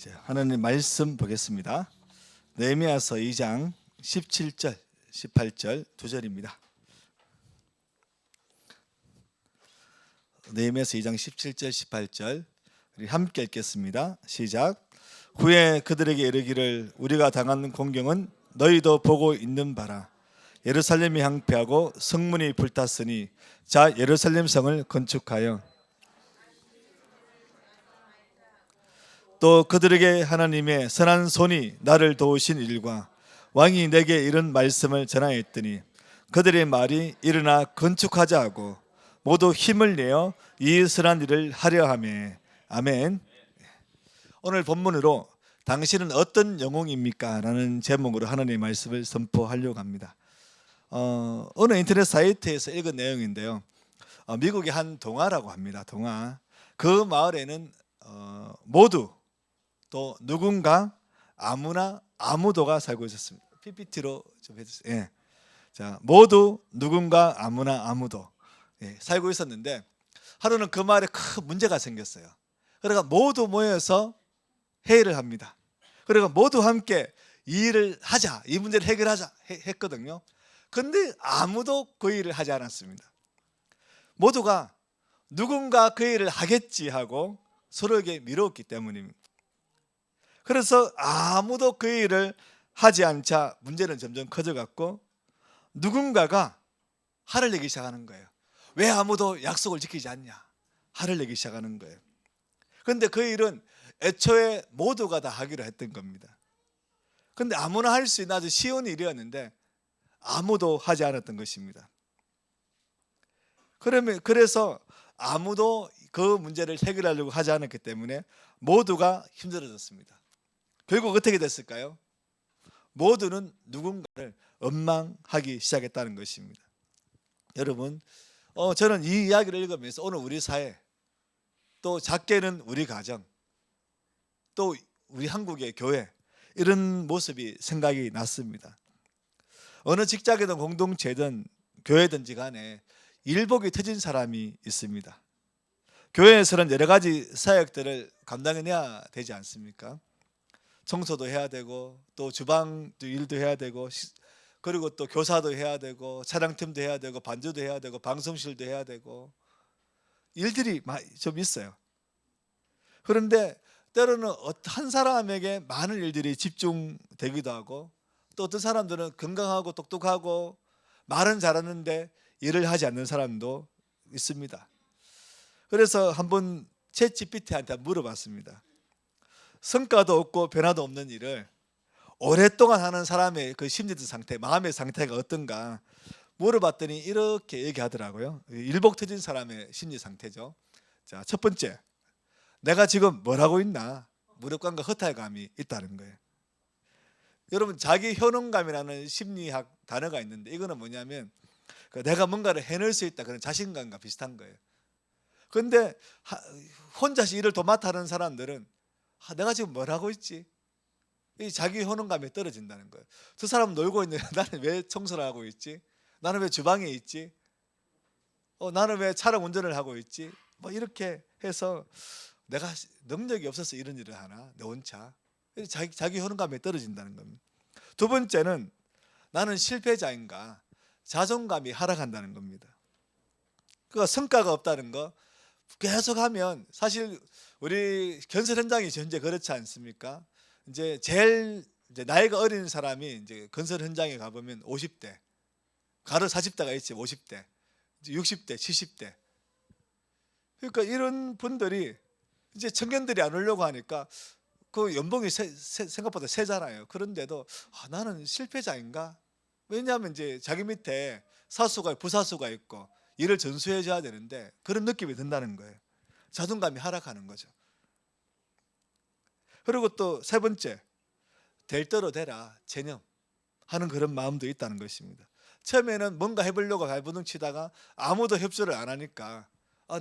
하나님 말씀 보겠습니다. 느헤미야서 2장 17절, 18절 두 절입니다. 느헤미야서 2장 17절, 18절 우리 함께 읽겠습니다. 시작. 후에 그들에게 이르기를 우리가 당하는 공경은 너희도 보고 있는 바라. 예루살렘이 황폐하고 성문이 불탔으니 자 예루살렘 성을 건축하여 또 그들에게 하나님의 선한 손이 나를 도우신 일과 왕이 내게 이런 말씀을 전하였더니 그들의 말이 일어나 건축하자 하고 모두 힘을 내어 이 선한 일을 하려 하매. 아멘. 오늘 본문으로 당신은 어떤 영웅입니까? 라는 제목으로 하나님의 말씀을 선포하려고 합니다. 어느 인터넷 사이트에서 읽은 내용인데요. 미국의 한 동화라고 합니다. 동화. 그 마을에는 모두 또 누군가 아무나 아무도가 살고 있었습니다. PPT로 좀 해주세요. 예. 자, 모두 누군가 아무나 아무도 살고 있었는데 하루는 그 마을에 큰 문제가 생겼어요. 그러니까 모두 모여서 회의를 합니다. 그러니까 모두 함께 이 일을 하자, 이 문제를 해결하자 했거든요. 근데 아무도 그 일을 하지 않았습니다. 모두가 누군가 그 일을 하겠지 하고 서로에게 미뤘기 때문입니다. 그래서 아무도 그 일을 하지 않자 문제는 점점 커져갔고 누군가가 화를 내기 시작하는 거예요. 왜 아무도 약속을 지키지 않냐? 화를 내기 시작하는 거예요. 그런데 그 일은 애초에 모두가 다 하기로 했던 겁니다. 그런데 아무나 할 수 있는 아주 쉬운 일이었는데 아무도 하지 않았던 것입니다. 그래서 아무도 그 문제를 해결하려고 하지 않았기 때문에 모두가 힘들어졌습니다. 결국 어떻게 됐을까요? 모두는 누군가를 원망하기 시작했다는 것입니다. 여러분, 저는 이 이야기를 읽으면서 오늘 우리 사회, 또 작게는 우리 가정, 또 우리 한국의 교회 이런 모습이 생각이 났습니다. 어느 직장이든 공동체든 교회든지 간에 일복이 터진 사람이 있습니다. 교회에서는 여러 가지 사역들을 감당해내야 되지 않습니까? 청소도 해야 되고 또 주방 일도 해야 되고 그리고 또 교사도 해야 되고 차량팀도 해야 되고 반주도 해야 되고 방송실도 해야 되고 일들이 좀 있어요. 그런데 때로는 한 사람에게 많은 일들이 집중되기도 하고 또 어떤 사람들은 건강하고 똑똑하고 말은 잘하는데 일을 하지 않는 사람도 있습니다. 그래서 한번 챗GPT한테 물어봤습니다. 성과도 없고 변화도 없는 일을 오랫동안 하는 사람의 그 심리적 상태, 마음의 상태가 어떤가 물어봤더니 이렇게 얘기하더라고요. 일복 터진 사람의 심리 상태죠. 자, 첫 번째, 내가 지금 뭘 하고 있나? 무력감과 허탈감이 있다는 거예요. 여러분, 자기 효능감이라는 심리학 단어가 있는데 이거는 뭐냐면 내가 뭔가를 해낼 수 있다 그런 자신감과 비슷한 거예요. 그런데 혼자서 일을 도맡아 하는 사람들은 내가 지금 뭘 하고 있지? 이 자기 효능감이 떨어진다는 거예요. 저 사람은 놀고 있는데 나는 왜 청소를 하고 있지? 나는 왜 주방에 있지? 나는 왜 차량 운전을 하고 있지? 뭐 이렇게 해서 내가 능력이 없어서 이런 일을 하나? 내 혼자. 자기 효능감이 떨어진다는 겁니다. 두 번째는 나는 실패자인가? 자존감이 하락한다는 겁니다. 그러니까 성과가 없다는 거 계속하면 사실 우리 건설 현장이 현재 그렇지 않습니까? 이제 나이가 어린 사람이 이제 건설 현장에 가보면 50대, 가로 40대가 있지 50대, 60대, 70대. 그러니까 이런 분들이 이제 청년들이 안 오려고 하니까 그 연봉이 생각보다 세잖아요. 그런데도 나는 실패자인가? 왜냐하면 이제 자기 밑에 사수가 부사수가 있고 일을 전수해 줘야 되는데 그런 느낌이 든다는 거예요. 자존감이 하락하는 거죠. 그리고 또 세 번째, 될 대로 되라 체념하는 그런 마음도 있다는 것입니다. 처음에는 뭔가 해보려고 발버둥 치다가 아무도 협조를 안 하니까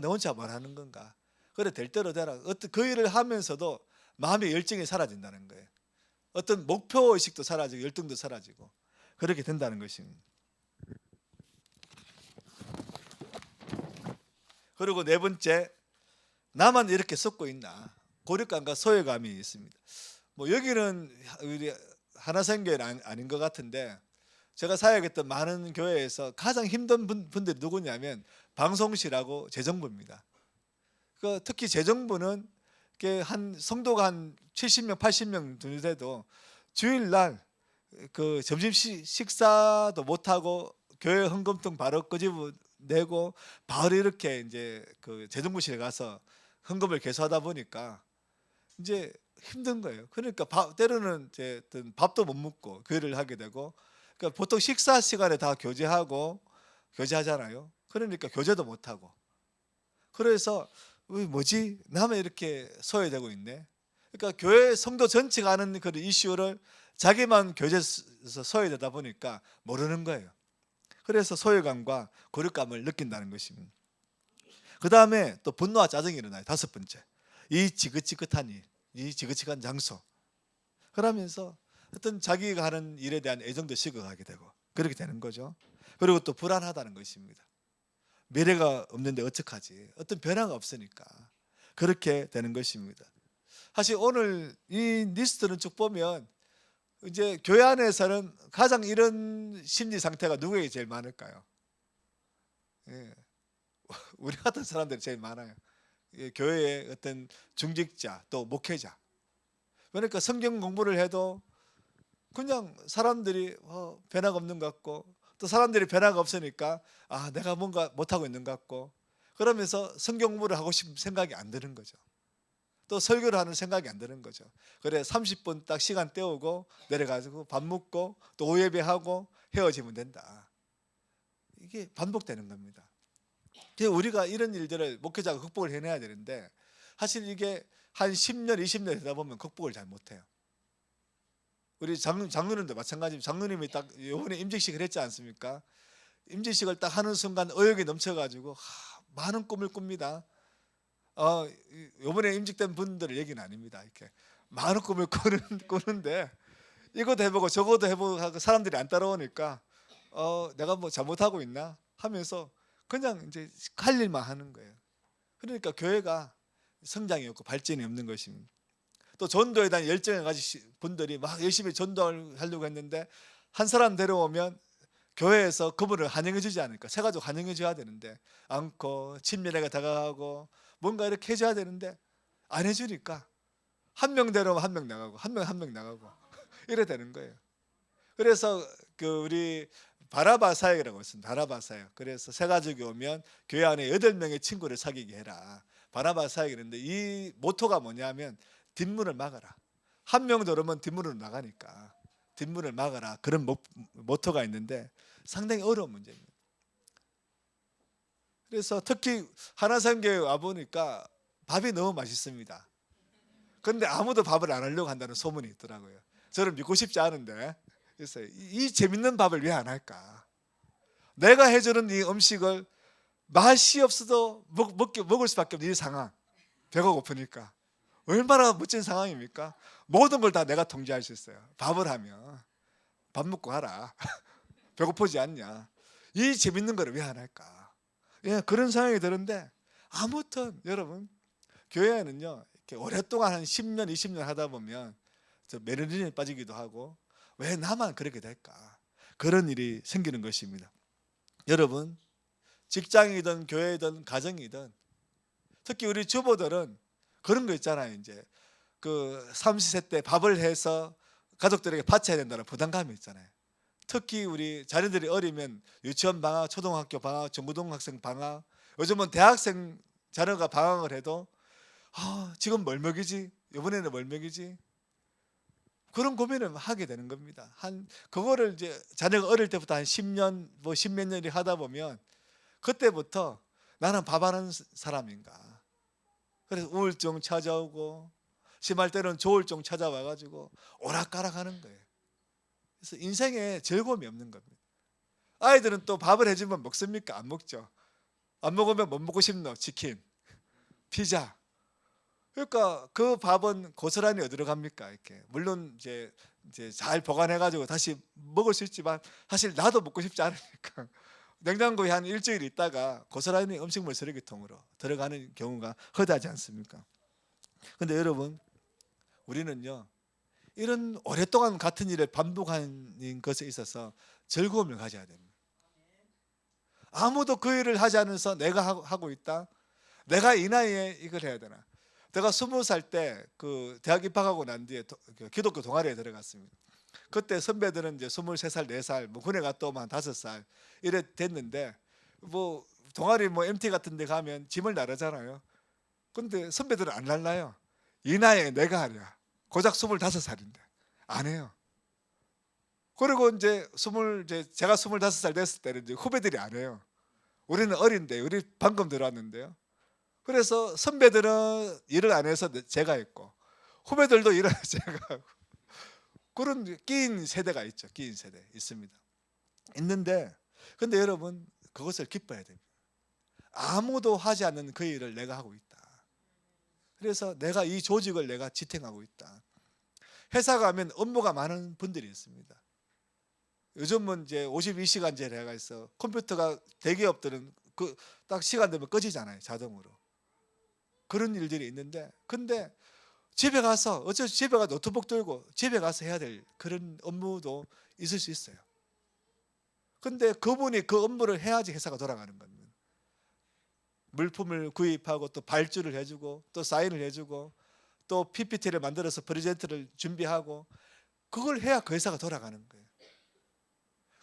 내 혼자 뭘 하는 건가? 그래 될 대로 되라. 어떤 그 일을 하면서도 마음의 열정이 사라진다는 거예요. 어떤 목표 의식도 사라지고 열등도 사라지고 그렇게 된다는 것입니다. 그리고 네 번째, 나만 이렇게 썩고 있나? 고립감과 소외감이 있습니다. 뭐 여기는 우리 하나생교회는 아닌 것 같은데 제가 사역했던 많은 교회에서 가장 힘든 분들이 누구냐면 방송실하고 재정부입니다. 특히 재정부는 한 성도가 한 70명, 80명 돼도 주일날 그 점심 식사도 못 하고 교회 헌금통 바로 끄집어 내고 바로 이렇게 이제 그 재정부실에 가서 헌금을 개수하다 보니까 이제 힘든 거예요. 그러니까 때로는 이제 밥도 못 먹고 교회를 하게 되고, 그러니까 보통 식사 시간에 다 교제하잖아요. 그러니까 교제도 못 하고, 그래서 뭐지? 나만 이렇게 소외되고 있네. 그러니까 교회 성도 전체가 아는 그런 이슈를 자기만 교제에서 소외되다 보니까 모르는 거예요. 그래서 소외감과 고립감을 느낀다는 것입니다. 그 다음에 또 분노와 짜증이 일어나요. 다섯 번째, 이 지긋지긋한 일, 이 지긋지긋한 장소. 그러면서 어떤 자기가 하는 일에 대한 애정도 식어가게 되고 그렇게 되는 거죠. 그리고 또 불안하다는 것입니다. 미래가 없는데 어떡하지? 어떤 변화가 없으니까 그렇게 되는 것입니다. 사실 오늘 이 리스트는 쭉 보면 이제 교회 안에서는 가장 이런 심리 상태가 누구에게 제일 많을까요? 예, 우리 같은 사람들이 제일 많아요. 예, 교회의 어떤 중직자 또 목회자. 그러니까 성경 공부를 해도 그냥 사람들이 변화가 없는 것 같고, 또 사람들이 변화가 없으니까 내가 뭔가 못하고 있는 것 같고, 그러면서 성경 공부를 하고 싶은 생각이 안 드는 거죠. 또 설교를 하는 생각이 안 드는 거죠. 그래 30분 딱 시간 때우고 내려가지고 밥 먹고 또 오예배하고 헤어지면 된다. 이게 반복되는 겁니다. 그래서 우리가 이런 일들을 목회자가 극복을 해내야 되는데, 사실 이게 한 10년 20년 되다 보면 극복을 잘 못해요. 우리 장로님도 마찬가지입니다. 장로님이 딱 이번에 임직식을 했지 않습니까? 임직식을 딱 하는 순간 의욕이 넘쳐가지고 많은 꿈을 꿉니다. 이번에 임직된 분들의 얘기는 아닙니다. 이렇게 많은 꿈을 꾸는데 이것도 해보고 저것도 해보고 하고 사람들이 안 따라오니까 내가 뭐 잘못하고 있나 하면서 그냥 이제 할 일만 하는 거예요. 그러니까 교회가 성장이 없고 발전이 없는 것입니다. 또 전도에 대한 열정을 가진 분들이 막 열심히 전도를 하려고 했는데 한 사람 데려오면 교회에서 그분을 환영해 주지 않을까, 새 가족 환영해 줘야 되는데 않고 친밀하게 다가가고 뭔가 이렇게 해줘야 되는데 안 해주니까 한 명 데려오면 한 명 나가고 한 명 나가고 이래 되는 거예요. 그래서 그 우리 바라바 사역이라고 있습니다. 바라바 사역. 그래서 새 가족이 오면 교회 안에 8명의 친구를 사귀게 해라. 바라바 사역이는데 이 모토가 뭐냐면 뒷문을 막아라. 한 명 들어오면 뒷문으로 나가니까 뒷문을 막아라. 그런 모토가 있는데 상당히 어려운 문제입니다. 그래서 특히 하나선교회 와보니까 밥이 너무 맛있습니다. 그런데 아무도 밥을 안 하려고 한다는 소문이 있더라고요. 저는 믿고 싶지 않은데, 그래서 이 재밌는 밥을 왜 안 할까? 내가 해주는 이 음식을 맛이 없어도 먹을 수밖에 없는 이 상황, 배가 고프니까 얼마나 멋진 상황입니까? 모든 걸 다 내가 통제할 수 있어요. 밥을 하면 밥 먹고 하라. 배고프지 않냐? 이 재밌는 거를 왜 안 할까? 예, 그런 생각이 드는데 아무튼 여러분 교회에는요 이렇게 오랫동안 한 10년 20년 하다 보면 메르린에 빠지기도 하고 왜 나만 그렇게 될까? 그런 일이 생기는 것입니다. 여러분 직장이든 교회든 가정이든 특히 우리 주부들은 그런 거 있잖아요. 이제 그 삼시세 때 밥을 해서 가족들에게 바쳐야 된다는 부담감이 있잖아요. 특히 우리 자녀들이 어리면 유치원 방학, 초등학교 방학, 중고등학생 방학, 요즘은 대학생 자녀가 방학을 해도 지금 뭘 먹이지? 이번에는 뭘 먹이지? 그런 고민을 하게 되는 겁니다. 그거를 이제 자녀가 어릴 때부터 한 10년 뭐 십몇 년이 하다 보면 그때부터 나는 밥하는 사람인가? 그래서 우울증 찾아오고 심할 때는 조울증 찾아와 가지고 오락가락하는 거예요. 그래서 인생에 즐거움이 없는 겁니다. 아이들은 또 밥을 해주면 먹습니까? 안 먹죠. 안 먹으면 못 먹고 싶노? 치킨, 피자. 그러니까 그 밥은 고스란히 어디로 갑니까? 이렇게 물론 이제 잘 보관해가지고 다시 먹을 수 있지만 사실 나도 먹고 싶지 않으니까 냉장고에 한 일주일 있다가 고스란히 음식물 쓰레기통으로 들어가는 경우가 허다하지 않습니까? 근데 여러분, 우리는요, 이런 오랫동안 같은 일을 반복하는 것에 있어서 즐거움을 가져야 됩니다. 아무도 그 일을 하지 않아서 내가 하고 있다. 내가 이 나이에 이걸 해야 되나? 내가 20살 때 그 대학 입학하고 난 뒤에 기독교 동아리에 들어갔습니다. 그때 선배들은 이제 23살, 4살, 뭐 군에 갔다 오면 한 5살 이래 됐는데, 뭐 동아리 뭐 MT 같은 데 가면 짐을 나르잖아요. 근데 선배들은 안 날라요. 이 나이에 내가 하랴. 고작 25살인데 안 해요. 그리고 이제 제가 25살 됐을 때는 이제 후배들이 안 해요. 우리는 어린데, 우리 방금 들어왔는데요. 그래서 선배들은 일을 안 해서 제가 했고, 후배들도 일을 안 해서 제가 하고, 그런 끼인 세대가 있죠. 끼인 세대 있습니다. 있는데, 근데 여러분, 그것을 기뻐해야 됩니다. 아무도 하지 않는 그 일을 내가 하고 있다. 그래서 내가 이 조직을 내가 지탱하고 있다. 회사 가면 업무가 많은 분들이 있습니다. 요즘은 이제 52시간제가 있어. 컴퓨터가 대기업들은 그 딱 시간 되면 꺼지잖아요, 자동으로. 그런 일들이 있는데, 근데 집에 가서 어차피 집에 가서 노트북 들고 집에 가서 해야 될 그런 업무도 있을 수 있어요. 근데 그분이 그 업무를 해야지 회사가 돌아가는 겁니다. 물품을 구입하고 또 발주를 해주고 또 사인을 해주고 또 PPT를 만들어서 프레젠트를 준비하고, 그걸 해야 그 회사가 돌아가는 거예요.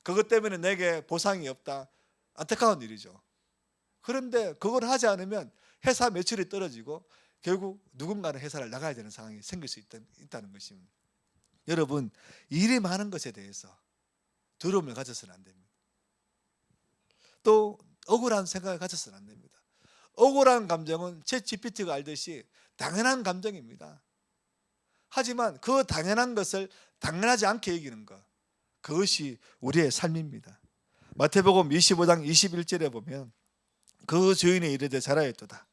그것 때문에 내게 보상이 없다, 안타까운 일이죠. 그런데 그걸 하지 않으면 회사 매출이 떨어지고 결국 누군가는 회사를 나가야 되는 상황이 생길 수 있다는 것입니다. 여러분, 일이 많은 것에 대해서 두려움을 가져서는 안 됩니다. 또 억울한 생각을 가져서는 안 됩니다. 억울한 감정은 챗GPT가 알듯이 당연한 감정입니다. 하지만 그 당연한 것을 당연하지 않게 여기는 것, 그것이 우리의 삶입니다. 마태복음 25장 21절에 보면 그 주인이 이르되 잘하였도다.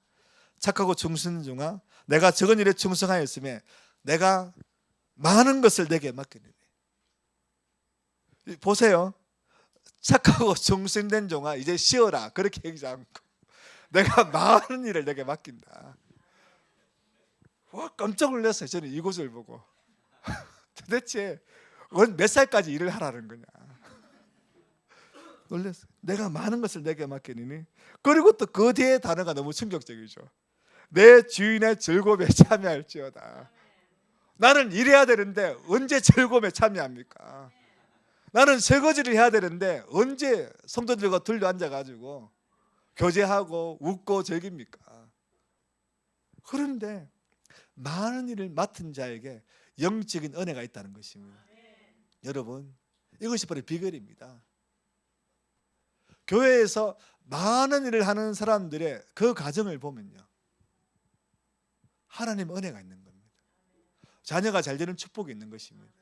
착하고 충성된 종아, 내가 적은 일에 충성하였으며 내가 많은 것을 내게 맡기느니. 보세요. 착하고 충성된 종아, 이제 쉬어라, 그렇게 얘기하지 않고 내가 많은 일을 내게 맡긴다. 와, 깜짝 놀랐어요. 저는 이곳을 보고. 도대체 몇 살까지 일을 하라는 거냐. 놀랐어요. 내가 많은 것을 내게 맡기니. 그리고 또 그 뒤에 단어가 너무 충격적이죠. 내 주인의 즐거움에 참여할지어다. 나는 일해야 되는데 언제 즐거움에 참여합니까? 나는 설거지를 해야 되는데 언제 성도들과 둘러 앉아가지고 교제하고 웃고 즐깁니까? 그런데 많은 일을 맡은 자에게 영적인 은혜가 있다는 것입니다. 여러분, 이것이 바로 비결입니다. 교회에서 많은 일을 하는 사람들의 그 가정을 보면요, 하나님 은혜가 있는 겁니다. 자녀가 잘 되는 축복이 있는 것입니다.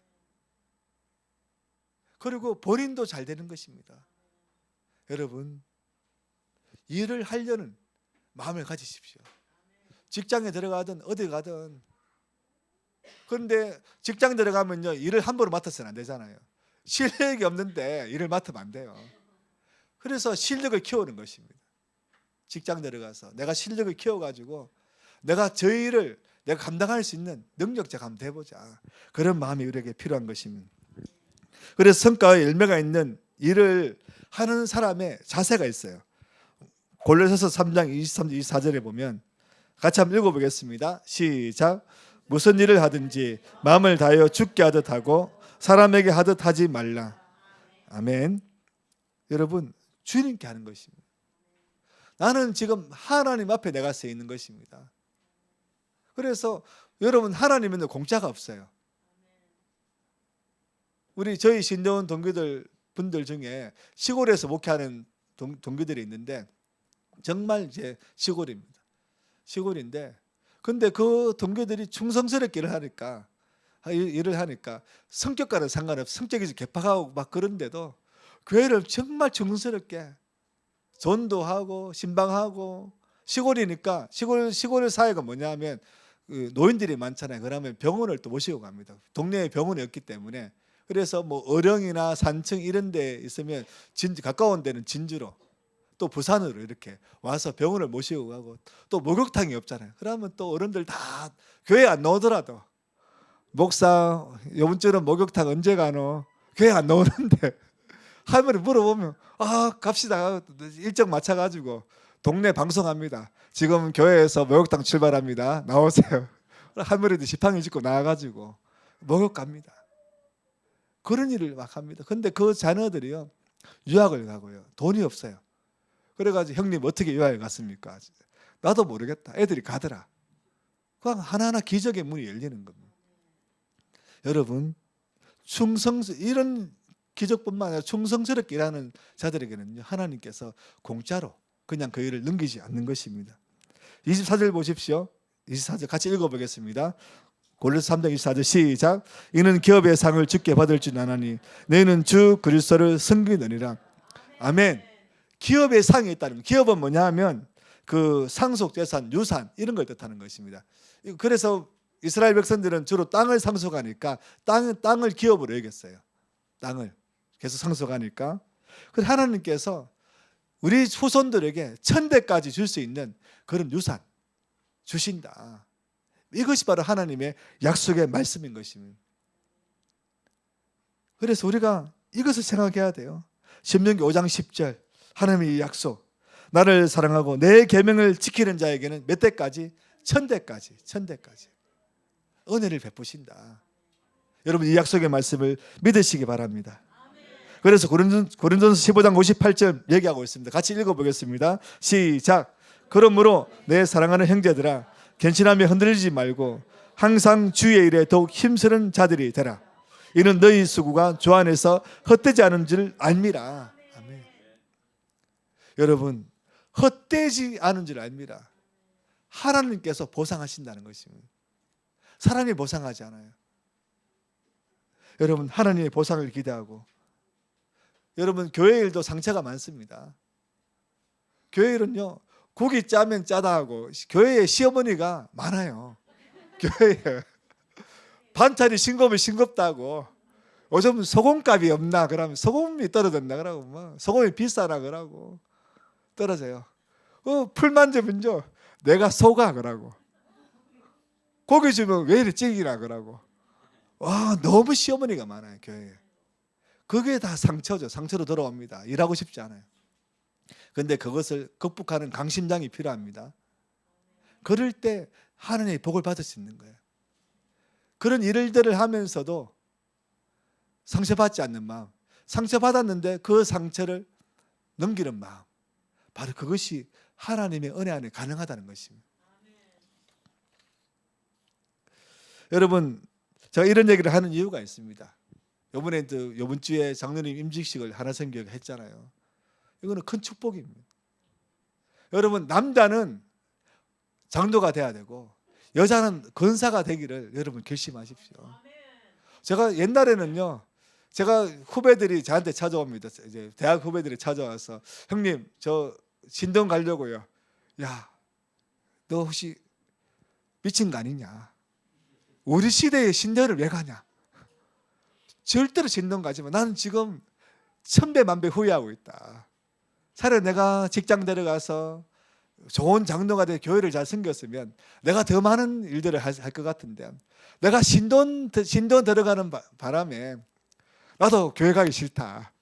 그리고 본인도 잘 되는 것입니다. 여러분, 일을 하려는 마음을 가지십시오. 직장에 들어가든 어디 가든. 그런데 직장 들어가면요, 일을 함부로 맡아서는 안 되잖아요. 실력이 없는데 일을 맡으면 안 돼요. 그래서 실력을 키우는 것입니다. 직장 들어가서 내가 실력을 키워가지고 내가 저 일을 내가 감당할 수 있는 능력자가 한번 돼보자, 그런 마음이 우리에게 필요한 것입니다. 그래서 성과의 열매가 있는 일을 하는 사람의 자세가 있어요. 골로새서 3장 23, 24절에 보면 같이 한번 읽어보겠습니다. 시작. 무슨 일을 하든지 마음을 다하여 주께 하듯 하고 사람에게 하듯 하지 말라. 아멘. 여러분, 주님께 하는 것입니다. 나는 지금 하나님 앞에 내가 서 있는 것입니다. 그래서 여러분, 하나님은 공짜가 없어요. 저희 신대원 동기들 분들 중에 시골에서 목회하는 동기들이 있는데 정말 이제 시골입니다. 시골인데, 근데 그 동기들이 충성스럽게 일을 하니까 성격과는 상관없이 성격이 좀 개팍하고 막 그런데도 교회를 정말 충성스럽게 전도하고 신방하고. 시골이니까 시골 사회가 뭐냐면 그 노인들이 많잖아요. 그러면 병원을 또 모시고 갑니다. 동네에 병원이 없기 때문에. 그래서 뭐 어령이나 산청 이런 데 있으면 가까운 데는 진주로, 또 부산으로 이렇게 와서 병원을 모시고 가고, 또 목욕탕이 없잖아요. 그러면 또 어른들 다 교회 안 나오더라도, 목사 이번 주는 목욕탕 언제 가노? 교회 안 나오는데 할머니 물어보면 갑시다. 일정 맞춰가지고 동네 방송합니다. 지금 교회에서 목욕탕 출발합니다. 나오세요. 할머니도 지팡이 짚고 나와가지고 목욕 갑니다. 그런 일을 막 합니다. 근데 그 자녀들이요, 유학을 가고요, 돈이 없어요. 그래가지고 형님 어떻게 유학을 갔습니까? 나도 모르겠다. 애들이 가더라. 그냥 하나하나 기적의 문이 열리는 겁니다. 여러분, 이런 기적뿐만 아니라 충성스럽게 일하는 자들에게는요, 하나님께서 공짜로 그냥 그 일을 넘기지 않는 것입니다. 24절 보십시오. 24절 같이 읽어보겠습니다. 골로새 3장 24절 시작. 이는 기업의 상을 주께 받을 줄 아나니 너희는 주 그리스도를 섬기느니라. 아멘. 기업의 상이 있다는, 기업은 뭐냐 하면 그 상속재산, 유산 이런 걸 뜻하는 것입니다. 그래서 이스라엘 백성들은 주로 땅을 상속하니까 땅을 기업으로 여겼어요. 땅을 계속 상속하니까. 그래서 하나님께서 우리 후손들에게 1000대까지 줄 수 있는 그런 유산 주신다. 이것이 바로 하나님의 약속의 말씀인 것입니다. 그래서 우리가 이것을 생각해야 돼요. 신명기 5장 10절 하나님의 이 약속, 나를 사랑하고 내 계명을 지키는 자에게는 몇 대까지? 1000대까지 은혜를 베푸신다. 여러분, 이 약속의 말씀을 믿으시기 바랍니다. 그래서 고린도전서 15장 58절 얘기하고 있습니다. 같이 읽어보겠습니다. 시작. 그러므로 내 사랑하는 형제들아, 견신하며 흔들리지 말고 항상 주의 일에 더욱 힘쓰는 자들이 되라. 이는 너희 수고가 주 안에서 헛되지 않은 줄 알미라. 아멘. 여러분, 헛되지 않은 줄 알미라. 하나님께서 보상하신다는 것입니다. 사람이 보상하지 않아요. 여러분, 하나님의 보상을 기대하고, 여러분, 교회 일도 상처가 많습니다. 교회 일은요, 국이 짜면 짜다 하고 교회에 시어머니가 많아요. 교회에 반찬이 싱거우면 싱겁다고, 요즘 소금값이 없나 그러면 소금이 떨어졌나 그러고, 뭐 소금이 비싸나 그러고 떨어져요. 풀 만져면요, 내가 속아 그러고, 고기 주면 왜 이리 찌기나 그러고. 와, 너무 시어머니가 많아요 교회에. 그게 다 상처죠. 상처로 돌아옵니다. 일하고 싶지 않아요. 그런데 그것을 극복하는 강심장이 필요합니다. 그럴 때 하나님의 복을 받을 수 있는 거예요. 그런 일들을 하면서도 상처받지 않는 마음, 상처받았는데 그 상처를 넘기는 마음, 바로 그것이 하나님의 은혜 안에 가능하다는 것입니다. 여러분, 제가 이런 얘기를 하는 이유가 있습니다. 이번 주에 장로님 임직식을 하나선교회가 했잖아요. 이거는 큰 축복입니다. 여러분, 남자는 장로가 돼야 되고 여자는 권사가 되기를 여러분 결심하십시오. 제가 옛날에는요, 제가 후배들이 저한테 찾아옵니다. 이제 대학 후배들이 찾아와서, 형님 저 신동 가려고요. 야, 너 혹시 미친 거 아니냐? 우리 시대에 신대를 왜 가냐? 절대로 신동 가지 마. 나는 지금 천배만배 후회하고 있다. 차라리 내가 직장 들어가서 좋은 장로가 돼 교회를 잘 섬겼으면 내가 더 많은 일들을 할 것 같은데, 내가 신돈 들어가는 바람에 나도 교회 가기 싫다.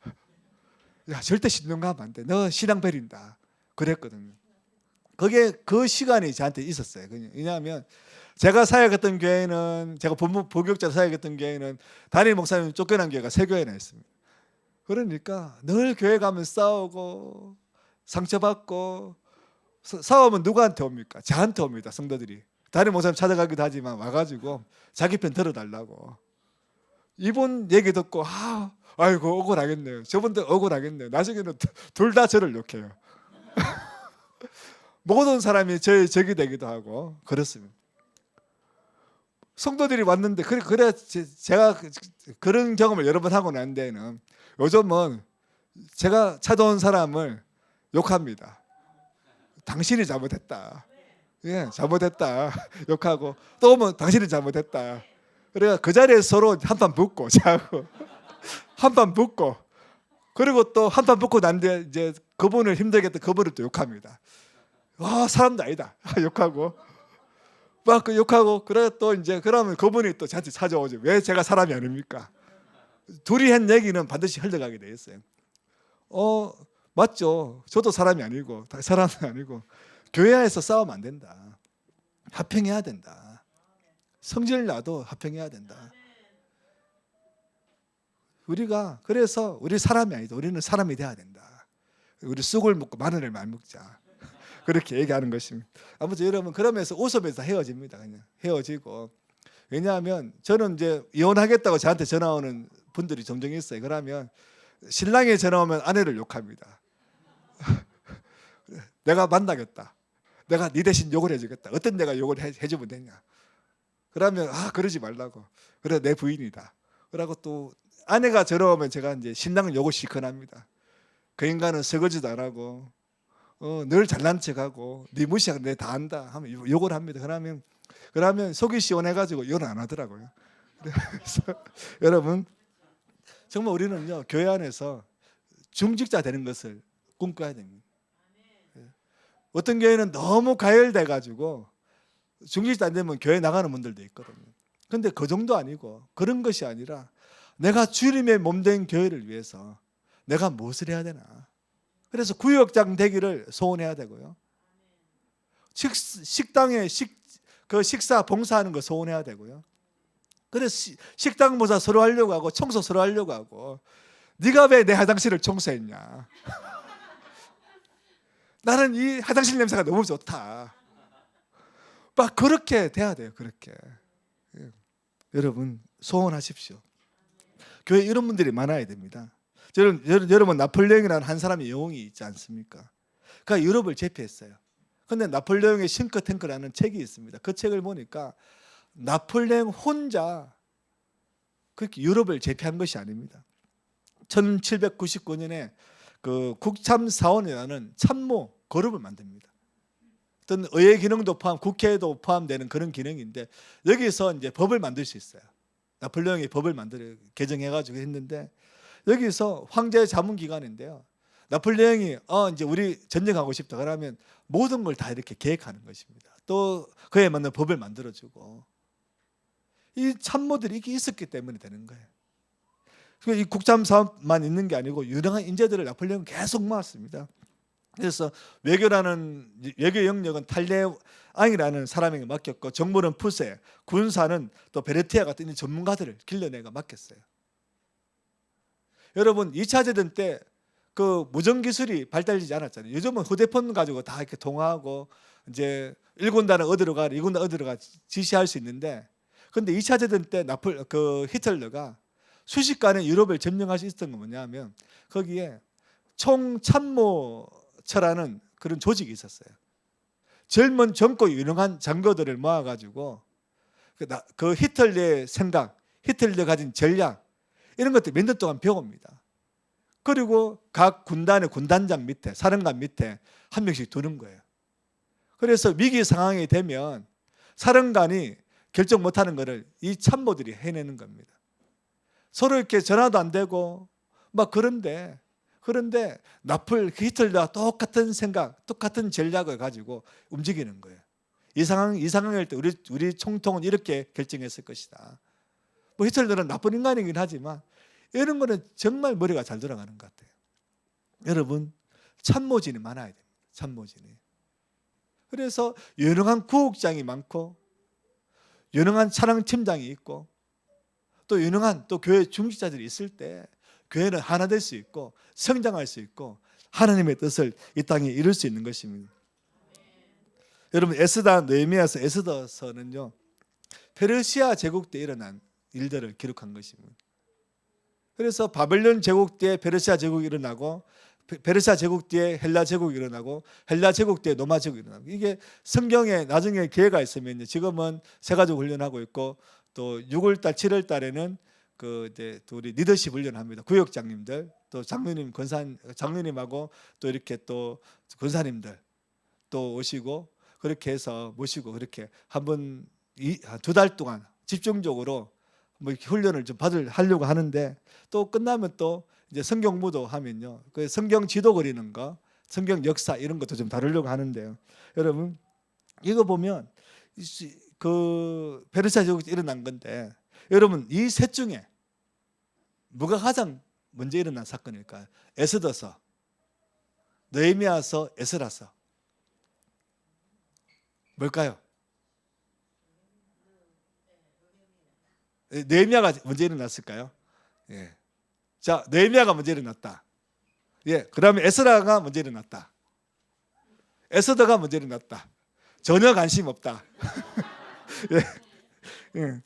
야, 절대 신동 가면 안 돼. 너 신앙 버린다. 그랬거든요. 그게 그 시간이 저한테 있었어요. 왜냐하면 제가 사역했던 교회는, 제가 부교육자로 사역했던 교회는 담임 목사님 쫓겨난 교회가 3교회나 있습니다. 그러니까 늘 교회 가면 싸우고 상처받고, 싸우면 누구한테 옵니까? 저한테 옵니다. 성도들이. 담임 목사님 찾아가기도 하지만 와가지고 자기 편 들어달라고. 이분 얘기 듣고 아이고 억울하겠네요. 저분들 억울하겠네요. 나중에는 둘 다 저를 욕해요. 모든 사람이 저의 적이 되기도 하고 그렇습니다. 성도들이 왔는데, 그래 제가 그런 경험을 여러 번 하고 난 데에는 요즘은 제가 찾아온 사람을 욕합니다. 당신이 잘못했다. 예, 잘못했다. 욕하고, 또 오면 당신이 잘못했다. 그래가 그 자리에 서로 한판 붙고 자고 한판 붙고, 그리고 또 한판 붙고 난 뒤에 이제 그분을 힘들게 했던 그분을 또 욕합니다. 와, 사람도 아니다. 욕하고 막 그 욕하고 그래 또 이제 그러면 그분이 또 저한테 찾아오죠. 왜 제가 사람이 아닙니까? 둘이 한 얘기는 반드시 흘러가게 돼 있어요. 맞죠. 저도 사람이 아니고 다 사람은 아니고 교회 안에서 싸우면 안 된다. 합평해야 된다. 성질 나도 합평해야 된다. 우리가 그래서 우리 사람이 아니다. 우리는 사람이 돼야 된다. 우리 쑥을 먹고 마늘을 많이 먹자. 그렇게 얘기하는 것입니다. 아무튼 여러분 그러면서 웃으면서 헤어집니다. 그냥 헤어지고. 왜냐하면 저는 이제 이혼하겠다고 저한테 전화 오는 분들이 종종 있어요. 그러면 신랑이 전화 오면 아내를 욕합니다. 내가 만나겠다. 내가 네 대신 욕을 해주겠다. 어떤 내가 욕을 해주면 되냐. 그러면 그러지 말라고. 그래 내 부인이다. 그러고 또 아내가 전화 오면 제가 이제 신랑을 욕을 시큰합니다. 그 인간은 설거지도 안 하고 늘 잘난 척하고 네 무시하고 내 다 안다 하면 욕을 합니다. 그러면 속이 시원해가지고 욕을 안 하더라고요. 그래서 여러분 정말 우리는요 교회 안에서 중직자 되는 것을 꿈꿔야 됩니다. 어떤 교회는 너무 가열돼가지고 중직자 안 되면 교회 나가는 분들도 있거든요. 근데 그 정도 아니고 그런 것이 아니라 내가 주님의 몸된 교회를 위해서 내가 무엇을 해야 되나. 그래서 구역장 되기를 소원해야 되고요. 식당에 식사 봉사하는 거 소원해야 되고요. 그래서 식당 봉사 서로 하려고 하고 청소 서로 하려고 하고 네가 왜 내 화장실을 청소했냐. 나는 이 화장실 냄새가 너무 좋다. 막 그렇게 돼야 돼요. 그렇게. 여러분 소원하십시오. 교회 이런 분들이 많아야 됩니다. 여러분 나폴레옹이라는 한 사람의 영웅이 있지 않습니까? 그가 유럽을 제패했어요. 그런데 나폴레옹의 싱크탱크라는 책이 있습니다. 그 책을 보니까 나폴레옹 혼자 그렇게 유럽을 제패한 것이 아닙니다. 1799년에 그 국참사원이라는 참모 그룹을 만듭니다. 어떤 의회 기능도 포함, 국회에도 포함되는 그런 기능인데 여기서 이제 법을 만들 수 있어요. 나폴레옹이 법을 개정해가지고 했는데 여기서 황제 자문기관인데요. 나폴레옹이 이제 우리 전쟁하고 싶다 그러면 모든 걸 다 이렇게 계획하는 것입니다. 또 그에 맞는 법을 만들어주고 이 참모들이 이게 있었기 때문에 되는 거예요. 이 국잠사업만 있는 게 아니고 유능한 인재들을 나폴레옹은 계속 모았습니다. 그래서 외교 영역은 탈레앙이라는 사람에게 맡겼고 정보는 푸세, 군사는 또 베르티아 같은 전문가들을 길러내가 맡겼어요. 여러분 2차 대전 때 그 무전 기술이 발달되지 않았잖아요. 요즘은 휴대폰 가지고 다 이렇게 통화하고 이제 1군단은 어디로 가, 2군단 어디로 가 지시할 수 있는데, 근데 2차 대전 때 히틀러가 순식간에 유럽을 점령할 수 있었던 건 뭐냐면 거기에 총참모처라는 그런 조직이 있었어요. 젊은 젊고 유능한 장교들을 모아가지고 그 히틀러의 생각, 히틀러 가진 전략 이런 것들 몇 년 동안 배웁니다. 그리고 각 군단의 군단장 밑에 사령관 밑에 한 명씩 두는 거예요. 그래서 위기 상황이 되면 사령관이 결정 못하는 것을 이 참모들이 해내는 겁니다. 서로 이렇게 전화도 안 되고 막 그런데 히틀러와 똑같은 생각, 똑같은 전략을 가지고 움직이는 거예요. 이 상황일 때 우리 총통은 이렇게 결정했을 것이다. 뭐 히틀러는 나쁜 인간이긴 하지만 이런 거는 정말 머리가 잘 돌아가는 것 같아요. 여러분 참모진이 많아야 됩니다. 참모진이. 그래서 유능한 구국장이 많고 유능한 차량팀장이 있고 또 유능한 또 교회 중직자들이 있을 때 교회는 하나 될 수 있고 성장할 수 있고 하나님의 뜻을 이 땅에 이룰 수 있는 것입니다. 여러분 에스더, 느헤미야서, 에스더서는요 페르시아 제국 때 일어난 일들을 기록한 것입니다. 그래서 바벨론 제국 때 페르시아 제국이 일어나고 페르시아 제국 뒤에 헬라 제국이 일어나고 헬라 제국 뒤에 로마 제국이 일어나고 이게 성경에 나중에 기회가 있으면 지금은 세가족 훈련하고 있고 또 6월달 7월달에는 그 이제 또 우리 리더십 훈련합니다. 구역장님들 또 장로님하고 또 이렇게 또 권사님들 또 오시고 그렇게 해서 모시고 그렇게 한번 2달 동안 집중적으로 뭐 이렇게 훈련을 좀 하려고 하는데 또 끝나면 또 이제 성경 무도 하면요 그 성경 지도 그리는 거 성경 역사 이런 것도 좀 다루려고 하는데요. 여러분 이거 보면 그 페르시아 제국이 일어난 건데 여러분 이 셋 중에 뭐가 가장 먼저 일어난 사건일까요? 에스더서, 느헤미야서, 에스라서. 뭘까요? 느헤미야가 먼저 일어났을까요? 예. 자, 느헤미야가 먼저 일어났다. 예. 그다음에 에스라가 먼저 일어났다. 에스더가 먼저 일어났다. 전혀 관심 없다. 예. 예.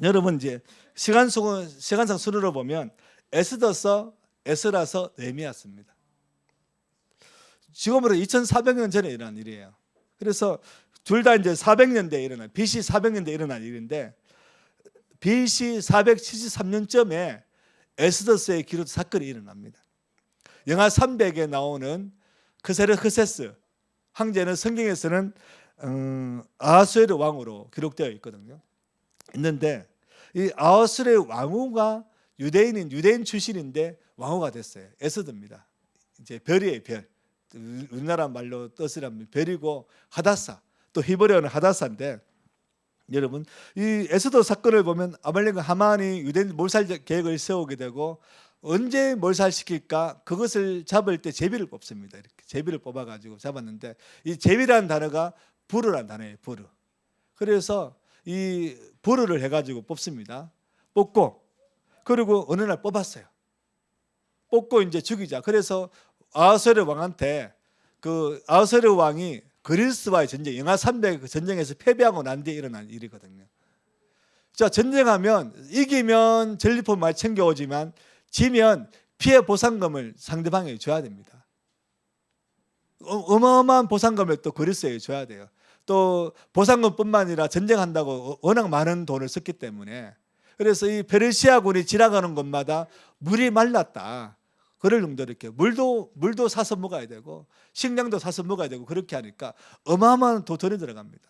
여러분 이제 시간상 순으로 보면 에스더서, 에스라서, 느헤미야서입니다. 지금으로 2400년 전에 일어난 일이에요. 그래서 둘 다 이제 400년대에 일어난 BC 400년대에 일어난 일인데 BC 473년쯤에 에스더스의 기록 사건이 일어납니다. 영하 300에 나오는 크세르크세스 황제는 성경에서는 아하수에르 왕으로 기록되어 있거든요. 있는데 이 아하수에르 왕후가 유대인 출신인데 왕후가 됐어요. 에스더입니다. 이제 별이에요, 별. 우리나라 말로 뜻이라면 별이고 하다사, 또 히브리어는 하다사인데 여러분 이 에스더 사건을 보면 아말렉과 하만이 유대인 몰살 계획을 세우게 되고 언제 몰살시킬까 그것을 잡을 때 제비를 뽑습니다. 이렇게 제비를 뽑아가지고 잡았는데 이 제비라는 단어가 부르라는 단어예요. 부르. 그래서 이 부르를 해가지고 뽑습니다. 뽑고 그리고 어느 날 뽑았어요. 뽑고 이제 죽이자. 그래서 아하수에르 왕한테 그 아하수에르 왕이 그리스와의 전쟁, 영하 300 전쟁에서 패배하고 난 뒤에 일어난 일이거든요. 자, 전쟁하면 이기면 전리품 많이 챙겨오지만 지면 피해 보상금을 상대방에게 줘야 됩니다. 어마어마한 보상금을 또 그리스에게 줘야 돼요. 또 보상금뿐만 아니라 전쟁한다고 워낙 많은 돈을 썼기 때문에 그래서 이 페르시아군이 지나가는 곳마다 물이 말랐다. 그럴 정도로 이렇게 물도 사서 먹어야 되고 식량도 사서 먹어야 되고 그렇게 하니까 어마어마한 돈이 들어갑니다.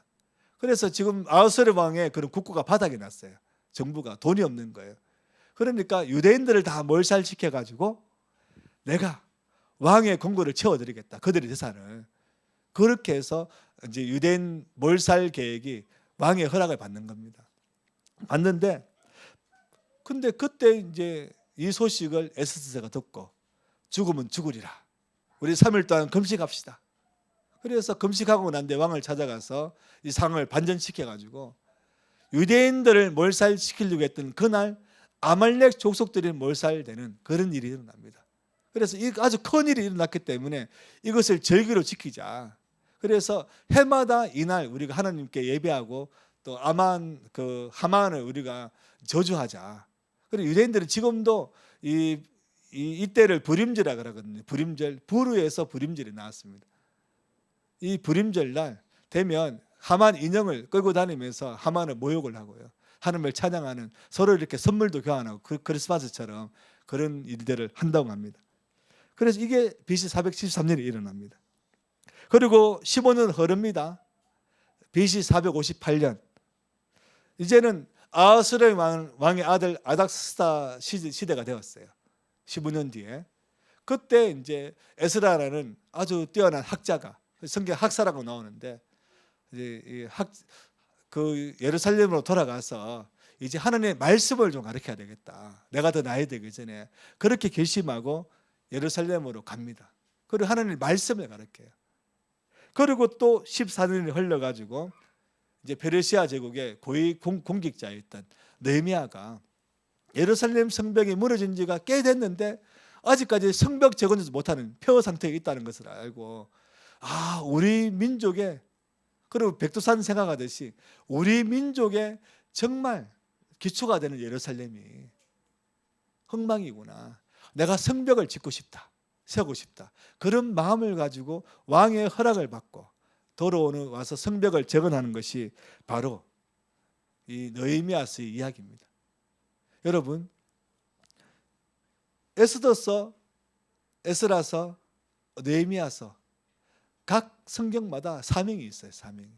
그래서 지금 아하수에르 왕의 그런 국고가 바닥이 났어요. 정부가 돈이 없는 거예요. 그러니까 유대인들을 다 몰살시켜 가지고 내가 왕의 공고를 채워드리겠다. 그들의 재산을. 그렇게 해서 이제 유대인 몰살 계획이 왕의 허락을 받는 겁니다. 받는데 근데 그때 이제 이 소식을 에스더가 듣고 죽으면 죽으리라. 우리 3일 동안 금식합시다. 그래서 금식하고 난 뒤에 왕을 찾아가서 이 상을 반전시켜 가지고 유대인들을 몰살시키려고 했던 그날 아말렉 족속들이 몰살되는 그런 일이 일어납니다. 그래서 이 아주 큰 일이 일어났기 때문에 이것을 절기로 지키자. 그래서 해마다 이날 우리가 하나님께 예배하고 또 하만을 우리가 저주하자. 그리고 유대인들은 지금도 이때를 불임절이라고 그러거든요. 불임절, 부르에서 불임절이 나왔습니다. 이 불임절 날 되면 하만 인형을 끌고 다니면서 하만을 모욕을 하고요. 하나님을 찬양하는 서로 이렇게 선물도 교환하고 크리스마스처럼 그런 일들을 한다고 합니다. 그래서 이게 BC 473년에 일어납니다. 그리고 15년 흐릅니다. BC 458년. 이제는 아하수에르 왕의 아들 아닥스다 시대가 되었어요. 15년 뒤에. 그때 이제 에스라라는 아주 뛰어난 학자가 성경 학사라고 나오는데 그 예루살렘으로 돌아가서 이제 하나님의 말씀을 좀 가르쳐야 되겠다. 내가 더 나이 되기 전에 그렇게 결심하고 예루살렘으로 갑니다. 그리고 하나님의 말씀을 가르쳐요. 그리고 또 14년이 흘러가지고 이제 페르시아 제국의 고위 공직자였던 느헤미야가 예루살렘 성벽이 무너진 지가 꽤 됐는데 아직까지 성벽 재건하지 못하는 폐허 상태에 있다는 것을 알고 우리 민족의 그리고 백두산 생각하듯이 우리 민족의 정말 기초가 되는 예루살렘이 흥망이구나. 내가 성벽을 짓고 싶다. 세우고 싶다. 그런 마음을 가지고 왕의 허락을 받고 도로오는 와서 성벽을 재건하는 것이 바로 이 느헤미야서의 이야기입니다. 여러분 에스더서, 에스라서, 느헤미야서 각 성경마다 사명이 있어요. 사명이.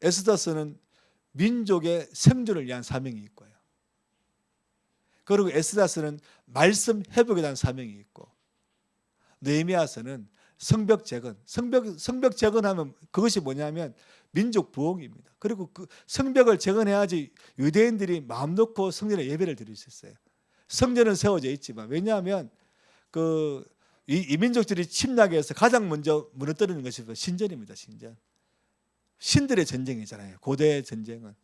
에스더서는 민족의 생존을 위한 사명이 있고요. 그리고 에스라서는 말씀 회복에 대한 사명이 있고 느헤미야서는 성벽 재건, 성벽 재건하면 그것이 뭐냐면 민족 부흥입니다. 그리고 그 성벽을 재건해야지 유대인들이 마음 놓고 성전에 예배를 드릴 수 있어요. 성전은 세워져 있지만 왜냐하면 이 민족들이 침략해서 가장 먼저 무너뜨리는 것이 신전입니다. 신전. 신들의 전쟁이잖아요. 고대 전쟁은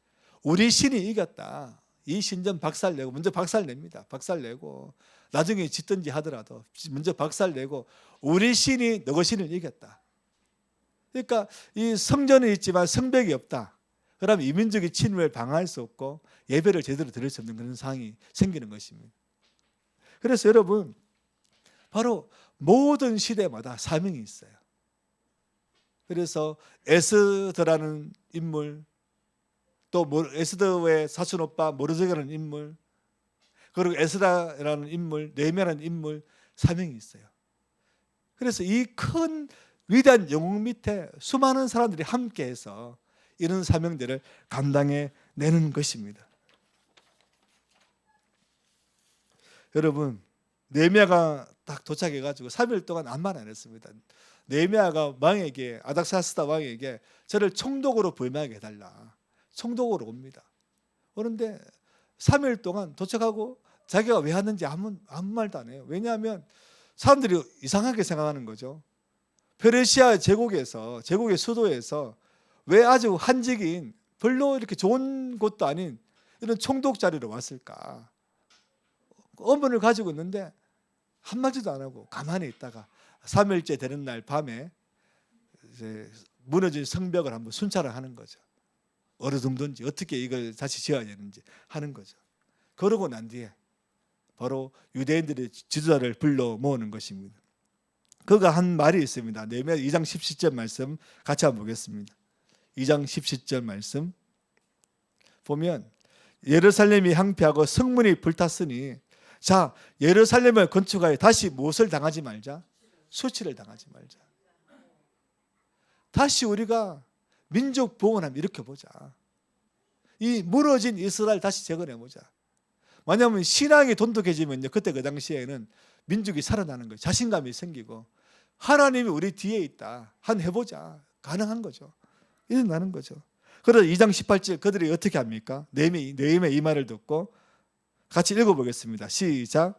우리 신이 이겼다. 이 신전 박살내고 먼저 박살냅니다. 박살내고 나중에 짓든지 하더라도 먼저 박살내고 우리 신이 너희 신을 이겼다. 그러니까 이 성전은 있지만 성벽이 없다. 그러면 이 민족의 침입을 방어할 수 없고 예배를 제대로 드릴 수 없는 그런 상황이 생기는 것입니다. 그래서 여러분 바로 모든 시대마다 사명이 있어요. 그래서 에스더라는 인물, 또 에스더의 사촌 오빠 모르드게라는 인물, 그리고 에스라라는 인물, 느헤미야라는 인물 사명이 있어요. 그래서 이 큰 위대한 영웅 밑에 수많은 사람들이 함께해서 이런 사명들을 감당해 내는 것입니다. 여러분 느헤미야가 딱 도착해가지고 3일 동안 아무 말 안 했습니다. 느헤미야가 왕에게 아닥사스다 왕에게 저를 총독으로 부임하게 해달라. 총독으로 옵니다. 그런데 3일 동안 도착하고 자기가 왜 왔는지 아무 말도 안 해요. 왜냐하면 사람들이 이상하게 생각하는 거죠. 페르시아 제국의 수도에서 왜 아주 한직인 별로 이렇게 좋은 곳도 아닌 이런 총독 자리로 왔을까? 어머니를 가지고 있는데 한마디도 안 하고 가만히 있다가 3일째 되는 날 밤에 이제 무너진 성벽을 한번 순찰을 하는 거죠. 어느 정도인지 어떻게 이걸 다시 지어야 되는지 하는 거죠. 그러고 난 뒤에 바로 유대인들의 지도자를 불러 모으는 것입니다. 그가 한 말이 있습니다. 느헤미야 2장 17절 말씀 같이 한번 보겠습니다. 2장 17절 말씀 보면 예루살렘이 황폐하고 성문이 불탔으니 자 예루살렘을 건축하여 다시 무엇을 당하지 말자? 수치를 당하지 말자. 다시 우리가 민족 봉헌하면 이렇게 보자. 이 무너진 이스라엘 다시 재건해보자. 왜냐하면 신앙이 돈독해지면요 그때 그 당시에는 민족이 살아나는 거예요. 자신감이 생기고 하나님이 우리 뒤에 있다. 한 해보자. 가능한 거죠. 일어나는 거죠. 그래서 2장 18절 그들이 어떻게 합니까? 느헤미야 이 말을 듣고 같이 읽어보겠습니다. 시작.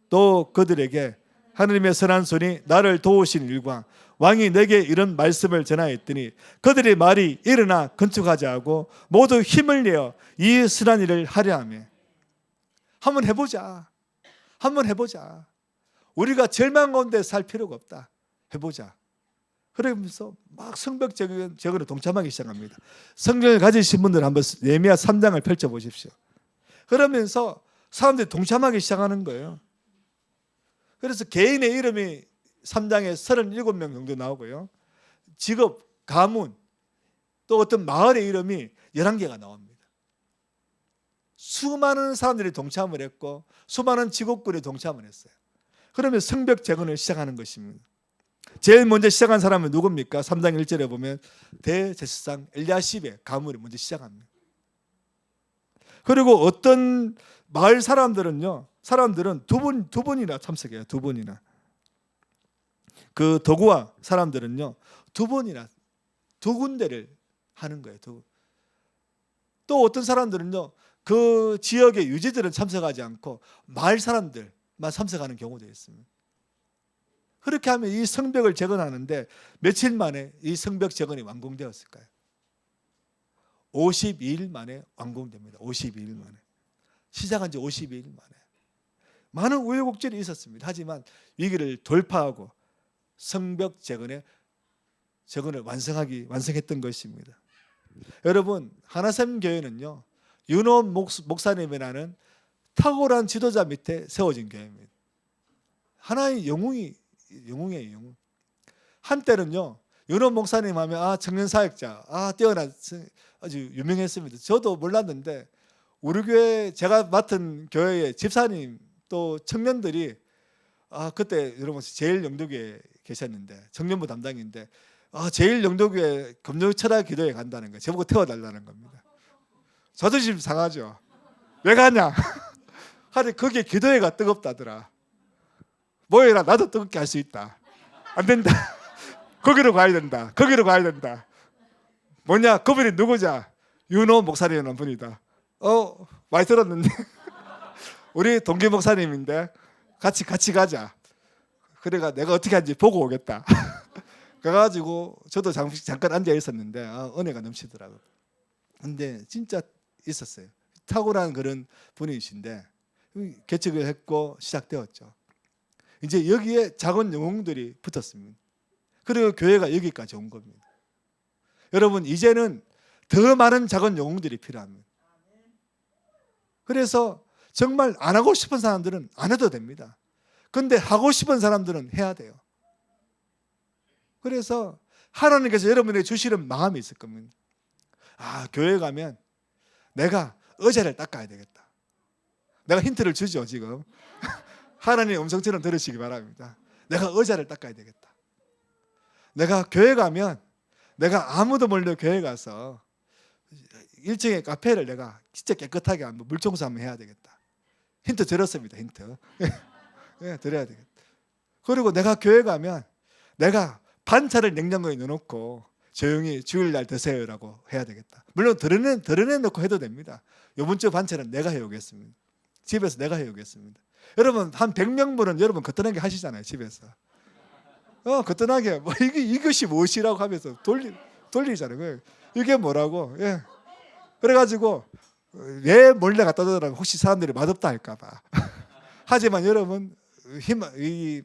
또 그들에게 하느님의 선한 손이 나를 도우신 일과 왕이 내게 이런 말씀을 전하였더니 그들의 말이 일어나 건축하자 하고 모두 힘을 내어 이 선한 일을 하려 하며 한번 해보자. 한번 해보자. 우리가 절망 가운데 살 필요가 없다. 해보자. 그러면서 막 성벽 재건에 동참하기 시작합니다. 성경을 가지신 분들 한번 느헤미야 3장을 펼쳐보십시오. 그러면서 사람들이 동참하기 시작하는 거예요. 그래서 개인의 이름이 3장에 37명 정도 나오고요. 직업, 가문, 또 어떤 마을의 이름이 11개가 나옵니다. 수많은 사람들이 동참을 했고 수많은 직업군이 동참을 했어요. 그러면 성벽 재건을 시작하는 것입니다. 제일 먼저 시작한 사람은 누굽니까? 3장 1절에 보면 대제사장 엘리야십의 가문이 먼저 시작합니다. 그리고 어떤 마을 사람들은 두 번이나 참석해요. 두 번이나. 그 도구와 사람들은요 두 번이나 두 군데를 하는 거예요. 또 어떤 사람들은요 그 지역의 유지들은 참석하지 않고 마을 사람들만 참석하는 경우도 있습니다. 그렇게 하면 이 성벽을 재건하는데 며칠 만에 이 성벽 재건이 완공되었을까요? 52일 만에 완공됩니다. 52일 만에. 시작한 지 52일 만에. 많은 우여곡절이 있었습니다. 하지만 위기를 돌파하고 성벽 재건을 완성했던 것입니다. 여러분 하나샘 교회는요 윤호 목사님이라는 탁월한 지도자 밑에 세워진 교회입니다. 하나의 영웅이에요. 영웅. 한때는요 윤호 목사님 하면 청년사역자 뛰어난 아주 유명했습니다. 저도 몰랐는데 우리 교회 제가 맡은 교회의 집사님 또 청년들이 그때 여러분 제일영도교회 계셨는데 청년부 담당인데 제일영도교회 금요철학 기도회 간다는 거예요. 저보고 태워달라는 겁니다. 자존심 상하죠. 왜 가냐? 하여튼 거기에 기도회가 뜨겁다더라. 모여라. 나도 뜨겁게 할 수 있다. 안 된다. 거기로 가야 된다. 거기로 가야 된다. 뭐냐? 그분이 누구냐? 윤호 목사님이라는 분이다. 많이 들었는데 우리 동기 목사님인데 같이 가자. 그래가 내가 어떻게 하는지 보고 오겠다. 그래가지고 저도 잠깐 앉아 있었는데 은혜가 넘치더라고요. 근데 진짜 있었어요. 탁월한 그런 분이신데 개척을 했고 시작되었죠. 이제 여기에 작은 영웅들이 붙었습니다. 그리고 교회가 여기까지 온 겁니다. 여러분 이제는 더 많은 작은 영웅들이 필요합니다. 그래서 정말 안 하고 싶은 사람들은 안 해도 됩니다. 근데 하고 싶은 사람들은 해야 돼요. 그래서 하나님께서 여러분에게 주시는 마음이 있을 겁니다. 교회 가면 내가 의자를 닦아야 되겠다. 내가 힌트를 주죠 지금. 하나님 음성처럼 들으시기 바랍니다. 내가 의자를 닦아야 되겠다. 내가 교회 가면 내가 아무도 몰래 교회 가서 1층의 카페를 내가 진짜 깨끗하게 한번 물청소 한번 해야 되겠다. 힌트 들었습니다. 힌트. 네, 드려야 되겠다. 그리고 내가 교회 가면 내가 반차를 냉장고에 넣어놓고 조용히 주일날 드세요라고 해야 되겠다. 물론 드러내놓고 해도 됩니다. 이번 주 반차는 내가 해오겠습니다. 집에서 내가 해오겠습니다. 여러분 한 100명 분은 여러분 거뜬하게 하시잖아요. 집에서. 거뜬하게 뭐 이것이 무엇이라고 하면서 돌리잖아요. 이게 뭐라고. 예. 그래가지고 왜 몰래 갖다 주더라고 혹시 사람들이 맛없다 할까봐. 하지만 여러분 이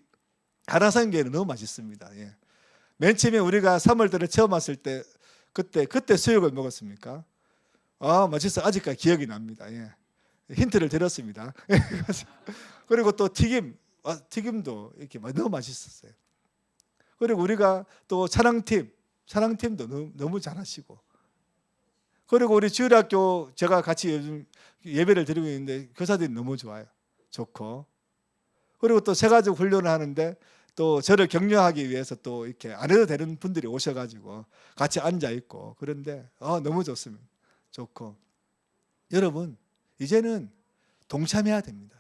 가나산교회는 너무 맛있습니다. 예. 맨 처음에 우리가 3월달에 처음 왔을 때 그때 수육을 먹었습니까? 맛있어. 아직까지 기억이 납니다. 예. 힌트를 드렸습니다. 그리고 또 튀김도 이렇게 너무 맛있었어요. 그리고 우리가 또 찬양팀도 너무 잘하시고, 그리고 우리 주일학교 제가 같이 요즘 예배를 드리고 있는데 교사들이 너무 좋고, 그리고 또 새가지고 훈련을 하는데 또 저를 격려하기 위해서 또 이렇게 안 해도 되는 분들이 오셔가지고 같이 앉아 있고, 그런데 너무 좋습니다. 좋고, 여러분 이제는 동참해야 됩니다.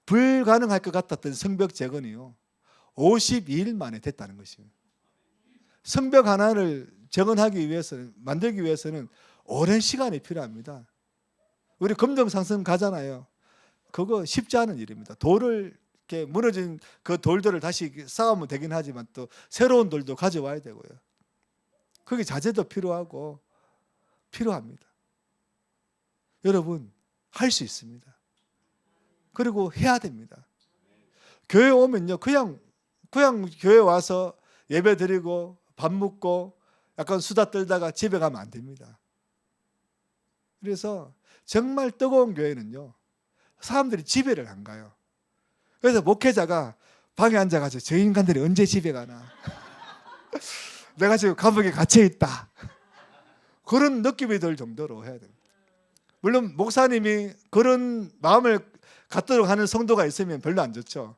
불가능할 것 같았던 성벽 재건이요 52일 만에 됐다는 것입니다. 성벽 하나를 만들기 위해서는 오랜 시간이 필요합니다. 우리 금정상승 가잖아요. 그거 쉽지 않은 일입니다. 돌을 이렇게 무너진 그 돌들을 다시 쌓으면 되긴 하지만 또 새로운 돌도 가져와야 되고요. 그게 자재도 필요합니다. 여러분 할 수 있습니다. 그리고 해야 됩니다. 교회 오면요 그냥 교회 와서 예배 드리고 밥 먹고 약간 수다 떨다가 집에 가면 안 됩니다. 그래서 정말 뜨거운 교회는요 사람들이 집에를 안 가요. 그래서 목회자가 방에 앉아가지고 저 인간들이 언제 집에 가나 내가 지금 감옥에 갇혀있다 그런 느낌이 들 정도로 해야 됩니다. 물론 목사님이 그런 마음을 갖도록 하는 성도가 있으면 별로 안 좋죠.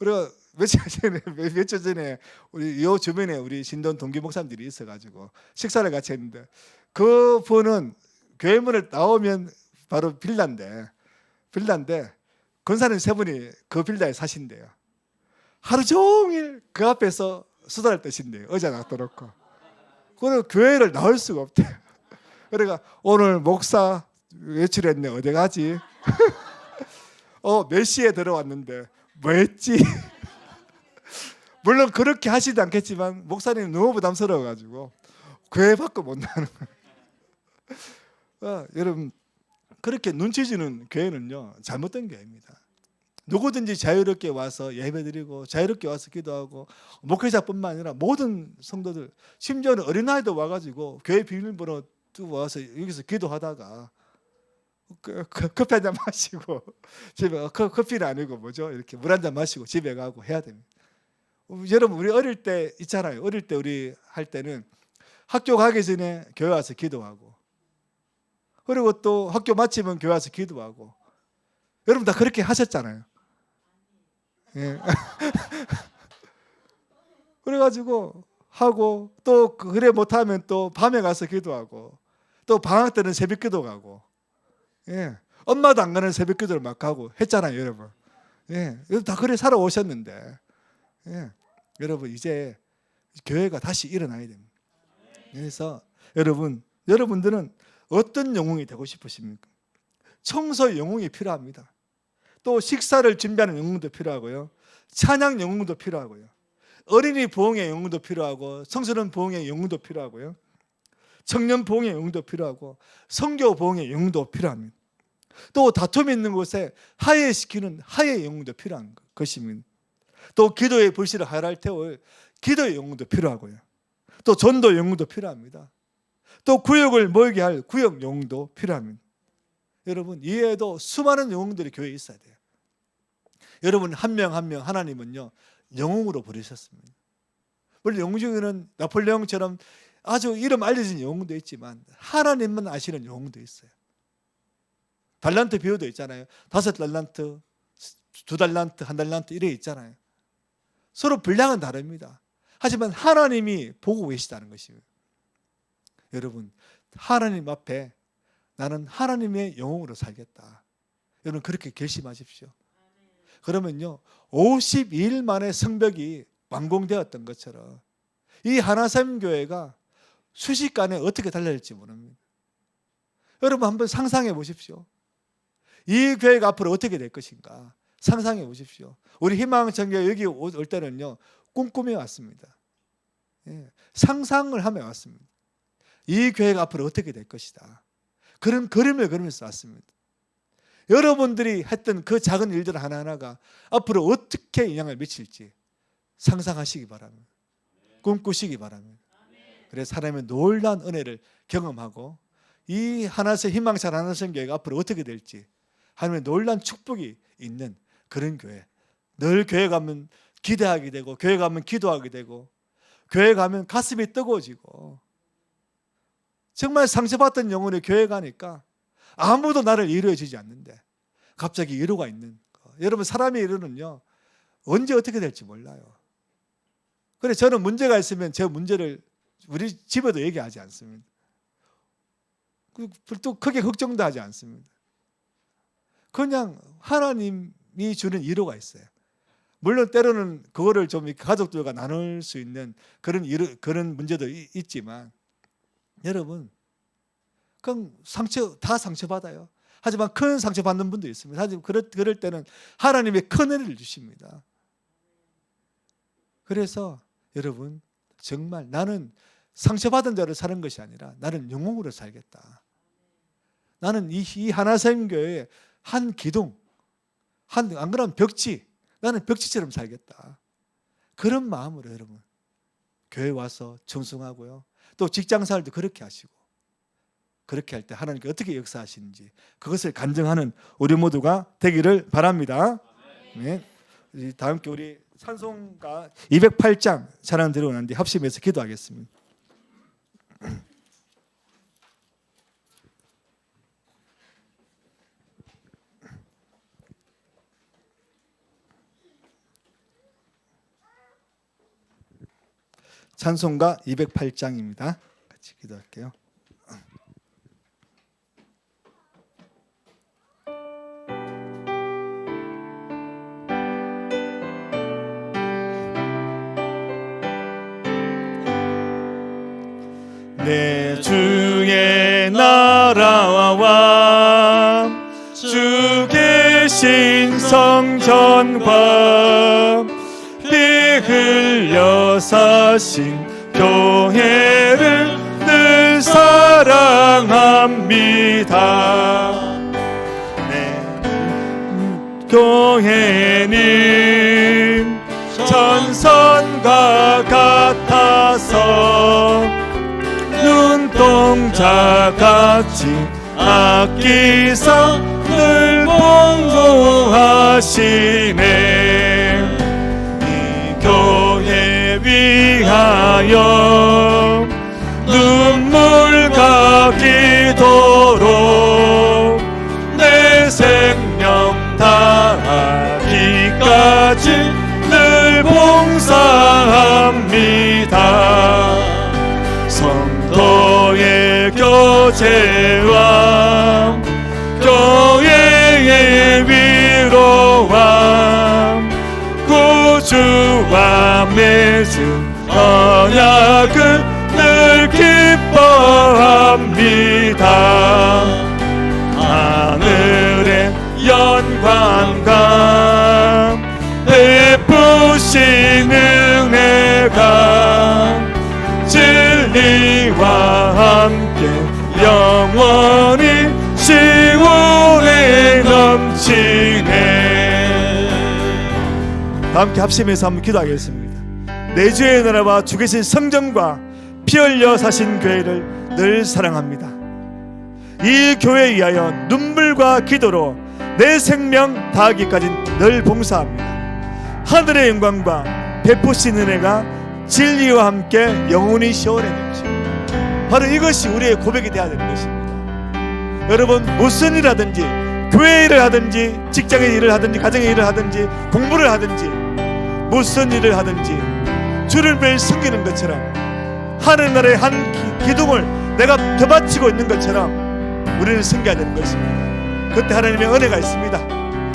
우리가 며칠 전에 우리 요 주변에 우리 신돈 동기 목사님들이 있어가지고 식사를 같이 했는데 그 분은 교회 문을 나오면 바로 빌라인데 권사님 3분이 그 빌라에 사신대요. 하루 종일 그 앞에서 수다를 떠신대요. 의자 놔둬 놓고. 그리고 교회를 나올 수가 없대요. 그러니까 오늘 목사 외출했네 어디 가지? 몇 시에 들어왔는데 뭐 했지? 물론 그렇게 하시지 않겠지만 목사님은 너무 부담스러워가지고 교회 밖을 못 나가는 거예요. 여러분 그렇게 눈치 주는 교회는요 잘못된 교회입니다. 누구든지 자유롭게 와서 예배드리고 자유롭게 와서 기도하고, 목회자뿐만 아니라 모든 성도들, 심지어는 어린아이도 와가지고 교회 비밀번호 두고 와서 여기서 기도하다가 커피 한 잔 마시고 집에 커피는 아니고 뭐죠? 이렇게 물 한 잔 마시고 집에 가고 해야 됩니다. 여러분 우리 어릴 때 있잖아요. 어릴 때 우리 할 때는 학교 가기 전에 교회 와서 기도하고, 그리고 또 학교 마치면 교회 와서 기도하고. 여러분 다 그렇게 하셨잖아요. 예. 그래가지고 하고 또 그래 못하면 또 밤에 가서 기도하고, 또 방학 때는 새벽 기도 가고, 예. 엄마도 안 가는 새벽 기도를 막 가고 했잖아요, 여러분. 예, 다 그래 살아오셨는데, 예, 여러분 이제 교회가 다시 일어나야 됩니다. 그래서 여러분들은 어떤 영웅이 되고 싶으십니까? 청소 영웅이 필요합니다. 또 식사를 준비하는 영웅도 필요하고요, 찬양 영웅도 필요하고요, 어린이 부흥의 영웅도 필요하고, 청소년 부흥의 영웅도 필요하고요, 청년 부흥의 영웅도 필요하고, 선교 부흥의 영웅도 필요합니다. 또 다툼이 있는 곳에 화해시키는 화해의 영웅도 필요한 것입니다. 또 기도의 불씨를 활활 태울 기도의 영웅도 필요하고요, 또 전도 영웅도 필요합니다. 또 구역을 모이게 할 구역 영웅도 필요합니다. 여러분, 이외에도 수많은 영웅들이 교회에 있어야 돼요. 여러분 한 명 한 명 하나님은요 영웅으로 부르셨습니다. 물론 영웅 중에는 나폴레옹처럼 아주 이름 알려진 영웅도 있지만 하나님만 아시는 영웅도 있어요. 달란트 비유도 있잖아요. 5달란트, 2달란트, 1달란트 이래 있잖아요. 서로 분량은 다릅니다. 하지만 하나님이 보고 계시다는 것이에요. 여러분, 하나님 앞에 나는 하나님의 영웅으로 살겠다. 여러분 그렇게 결심하십시오. 그러면요 52일 만에 성벽이 완공되었던 것처럼 이 하나샘교회가 순식간에 어떻게 달라질지 모릅니다. 여러분 한번 상상해 보십시오. 이 교회가 앞으로 어떻게 될 것인가 상상해 보십시오. 우리 희망청교 여기 올 때는요 꿈꾸며 왔습니다. 예, 상상을 하며 왔습니다. 이 교회가 앞으로 어떻게 될 것이다. 그런 그림을 그리면서 왔습니다. 여러분들이 했던 그 작은 일들 하나하나가 앞으로 어떻게 영향을 미칠지 상상하시기 바랍니다. 꿈꾸시기 바랍니다. 그래서 하나님의 놀라운 은혜를 경험하고 이 하나씩 희망찬 하나씩 교회가 앞으로 어떻게 될지 하나님의 놀라운 축복이 있는 그런 교회. 늘 교회 가면 기대하게 되고 교회 가면 기도하게 되고 교회 가면 가슴이 뜨거워지고 정말 상처받던 영혼이 교회 가니까 아무도 나를 위로해 주지 않는데 갑자기 위로가 있는 거. 여러분 사람의 위로는요 언제 어떻게 될지 몰라요. 그래서 저는 문제가 있으면 제 문제를 우리 집에도 얘기하지 않습니다. 또 크게 걱정도 하지 않습니다. 그냥 하나님이 주는 위로가 있어요. 물론 때로는 그거를 좀 가족들과 나눌 수 있는 그런 문제도 있지만 여러분 그럼 다 상처받아요. 하지만 큰 상처받는 분도 있습니다. 하지만 그럴 때는 하나님의 큰 은혜를 주십니다. 그래서 여러분 정말 나는 상처받은 자로 사는 것이 아니라 나는 영웅으로 살겠다. 나는 이 하나샘교회의 한 기둥, 안 그러면 벽지, 나는 벽지처럼 살겠다. 그런 마음으로 여러분 교회 와서 청송하고요. 또 직장생활도 그렇게 하시고 그렇게 할 때 하나님께 어떻게 역사하시는지 그것을 간증하는 우리 모두가 되기를 바랍니다. 네. 다음 께 우리 찬송가 208장 찬양 드리고 난 뒤 합심해서 기도하겠습니다. 찬송가 208장입니다. 같이 기도할게요. 내 주의 나라와 왕 주 계신 성전과 피 흘려 사신 교회를 늘 사랑합니다. 네, 교회는 전선과 같아서 눈동자같이 아끼사 늘 봉사하시네. 이 교회 위하여 눈물과 기도로 내 생명 다하기까지 늘 봉사합니다. 성도의 교제와 교회의 위로와 맺은 언약을 늘 기뻐합니다. 하늘의 영광과 베푸신 은혜가 진리와 함께 영원히 시온에 넘치네. 다 함께 합심해서 한번 기도하겠습니다. 내 주의 나라와 주 계신 성전과 피 흘려 사신 교회를 늘 사랑합니다. 이 교회에 위하여 눈물과 기도로 내 생명 다하기까지 늘 봉사합니다. 하늘의 영광과 베푸신 은혜가 진리와 함께 영원히 시온에 넘치고, 바로 이것이 우리의 고백이 되어야 되는 것입니다. 여러분, 무슨 일을 하든지, 교회 일을 하든지, 직장의 일을 하든지, 가정의 일을 하든지, 공부를 하든지, 무슨 일을 하든지 주를 매일 섬기는 것처럼, 하늘나라의 한 기둥을 내가 더 바치고 있는 것처럼 우리는 섬겨야 되는 것입니다. 그때 하나님의 은혜가 있습니다.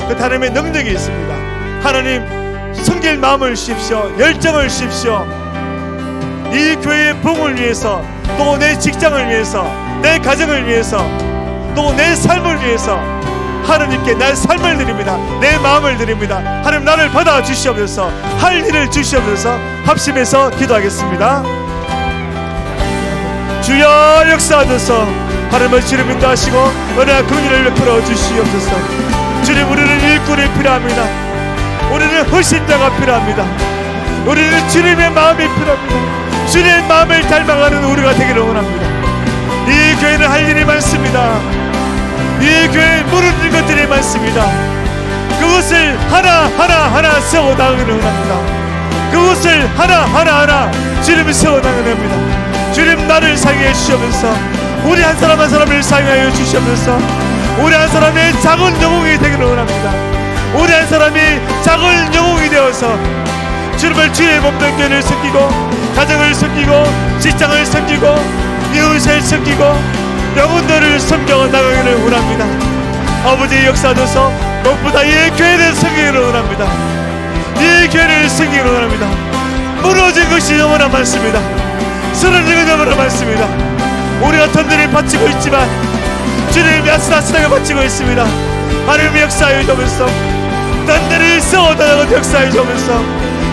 그때 하나님의 능력이 있습니다. 하나님, 섬길 마음을 주십시오. 열정을 주십시오. 이 교회의 부흥을 위해서, 또 내 직장을 위해서, 내 가정을 위해서, 또 내 삶을 위해서 하나님께 나의 삶을 드립니다. 내 마음을 드립니다. 하나님, 나를 받아 주시옵소서. 할 일을 주시옵소서. 합심해서 기도하겠습니다. 주여 역사하소서. 하나님을 주님 인도하시고 은혜와 긍휼을 베풀어 주시옵소서. 주님, 우리는 일꾼이 필요합니다. 우리는 헌신자가 필요합니다. 우리는 주님의 마음이 필요합니다. 주님의 마음을 닮아가는 우리가 되기를 원합니다. 이 교회는 할 일이 많습니다. 이 교회에 무너진 것들이 많습니다. 그것을 하나하나 세워나가기를 원합니다. 그것을 하나하나 주님이 세워나가는 겁니다. 주님, 나를 사용해 주시면서, 우리 한 사람 한 사람을 사용하여 주시면서, 우리 한 사람의 작은 영웅이 되기를 원합니다. 우리 한 사람이 작은 영웅이 되어서 주님을 주의 몸된 교회를 섬기고, 가정을 섬기고, 직장을 섬기고, 이웃을 섬기고, 영혼들을 섬겨 나가기를 원합니다. 아버지, 역사하셔서 무엇보다 이 교회를 섬기기를 원합니다. 이 교회를 섬기기를 원합니다. 무너진 것이 너무나 많습니다. 쓰러진 것이 너무나 많습니다. 우리가 던들이 바치고 있지만 주님이 아슬아슬하게 바치고 있습니다. 하나님의 역사에 주면서, 던들이 세워나가는 역사에 주면서,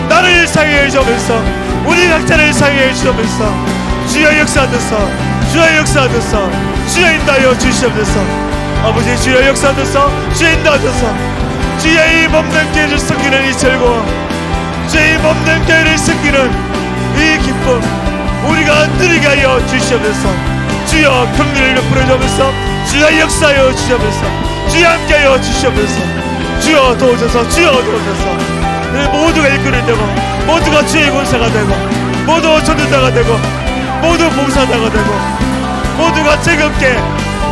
나를 사용해 주면서, 우리 각자를 사용해 주면서, 주여 역사하소서. 주여 역사하소서. 주여 인도하여 주시옵소서. 아버지, 주여 역사하소서. 주여 인도하소서. 주여 이 몸된 교회를 섬기는 이 즐거움, 주여 이 몸된 교회를 섬기는 이 기쁨, 우리가 누리게 하여 주시옵소서. 주여 긍휼을 베풀어 주옵소서. 주여 역사하여 주시옵소서. 주여 함께하여 주시옵소서. 주여 도우소서. 주여 도우소서. 모두가 일꾼이 되고, 모두가 주의 군사가 되고, 모두 전도자가 되고, 모두 봉사자가 되고, 모두가 즐겁게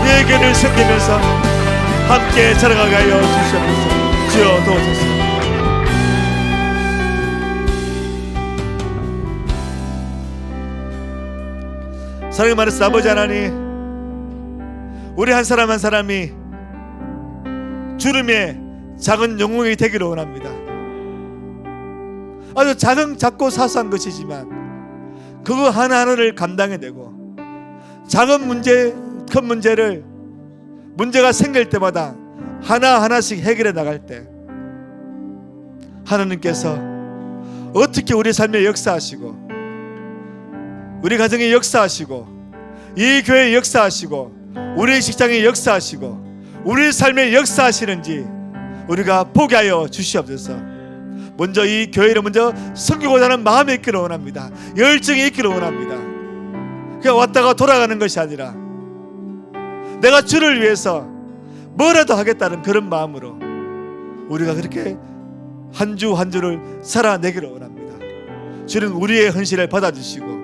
이 교회를 섬기면서 함께 자라가게 하여 주시옵소서. 주여 도우소서. 사랑의 말씀, 아버지 하나님, 우리 한 사람 한 사람이 주님의 작은 영웅이 되기를 원합니다. 아주 작고 사소한 것이지만 그거 하나하나를 감당해내고, 작은 문제, 큰 문제를, 문제가 생길 때마다 하나하나씩 해결해 나갈 때 하나님께서 어떻게 우리 삶에 역사하시고, 우리 가정에 역사하시고, 이 교회에 역사하시고, 우리 직장에 역사하시고, 우리 삶에 역사하시는지 우리가 보게 하여 주시옵소서. 먼저 이 교회를 먼저 섬기고자 하는 마음이 있기를 원합니다. 열정이 있기를 원합니다. 그냥 왔다가 돌아가는 것이 아니라 내가 주를 위해서 뭐라도 하겠다는 그런 마음으로 우리가 그렇게 한 주 한 주를 살아내기를 원합니다. 주는 우리의 헌신을 받아주시고,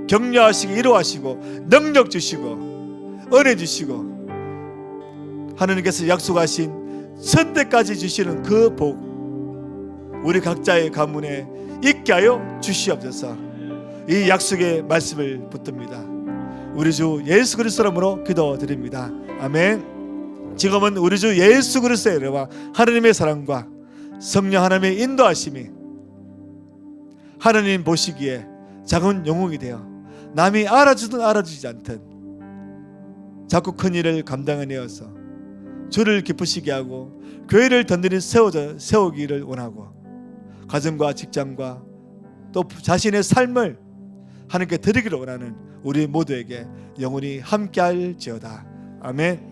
격려하시고, 위로하시고, 능력 주시고, 은혜 주시고, 하나님께서 약속하신 천대까지 주시는 그 복, 우리 각자의 가문에 있게 하여 주시옵소서. 이 약속의 말씀을 붙듭니다. 우리 주 예수 그리스도의 이름으로 기도드립니다. 아멘. 지금은 우리 주 예수 그리스도의 은혜와 하나님의 사랑과 성령 하나님의 인도하심이 하나님 보시기에 작은 영웅이 되어 남이 알아주든 알아주지 않든 자꾸 큰 일을 감당해내어서 주를 기쁘시게 하고 교회를 든든히 세우기를 원하고 가정과 직장과 또 자신의 삶을 하나님께 드리기를 원하는 우리 모두에게 영원히 함께할지어다. 아멘.